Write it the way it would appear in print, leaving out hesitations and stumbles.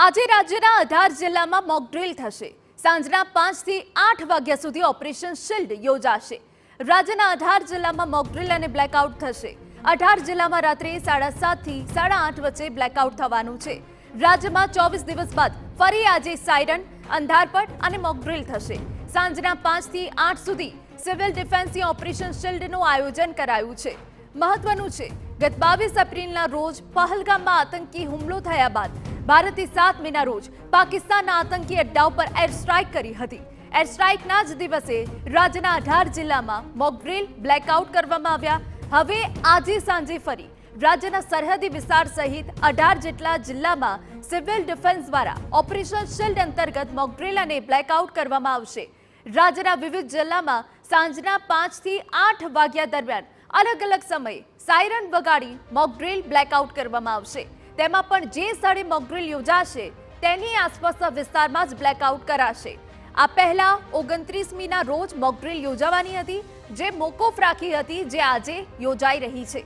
આજે રાજ્યના 18 જિલ્લામાં મોક ડ્રીલ થશે। સાંજના 5 થી 8 વાગ્યા સુધી ઓપરેશન શિલ્ડ યોજાશે। રાજ્યના 18 જિલ્લામાં મોક ડ્રીલ અને બ્લેકઆઉટ થશે। 18 જિલ્લામાં રાત્રે 7:30 થી 8:30 વચ્ચે બ્લેકઆઉટ થવાનું છે। રાજ્યમાં 24 દિવસ બાદ ફરી આજે સાયરન, અંધારપટ અને મોક ડ્રીલ થશે। સાંજના 5 થી 8 સુધી સિવિલ ડિફેન્સની ઓપરેશન શિલ્ડનું આયોજન કરાયું છે। મહત્વનું છે, ગત 22 એપ્રિલના રોજ પહલગામમાં આતંકી હુમલો થયા બાદ ભારતે 7 મેના રોજ પાકિસ્તાનના આતંકી અડ્ડાઓ પર એર સ્ટ્રાઇક કરી હતી। એર સ્ટ્રાઇકના જ દિવસે રાજ્યના 18 જિલ્લામાં મોક ડ્રીલ, બ્લેકઆઉટ કરવામાં આવ્યા। હવે આજે સાંજે ફરી રાજ્યના સરહદી વિસ્તાર સહિત 18 જેટલા જિલ્લામાં સિવિલ ડિફેન્સ દ્વારા ઓપરેશન શિલ્ડ અંતર્ગત મોક ડ્રીલ અને બ્લેકઆઉટ કરવામાં આવશે। રાજ્યના વિવિધ જિલ્લામાં સાંજના 5 થી 8 વાગ્યા દરમિયાન અલગ અલગ સમયે સાયરન વગાડી મોક ડ્રીલ, બ્લેકઆઉટ કરવામાં આવશે। તેમાં પણ જે સ્થળે મોક ડ્રીલ યોજાશે તેની આસપાસના વિસ્તારમાં જ બ્લેકઆઉટ કરાશે। આ પહેલા 29મીના રોજ મોક ડ્રીલ યોજાવાની હતી, જે મોકૂફ રાખી હતી, જે આજે યોજાઈ રહી છે।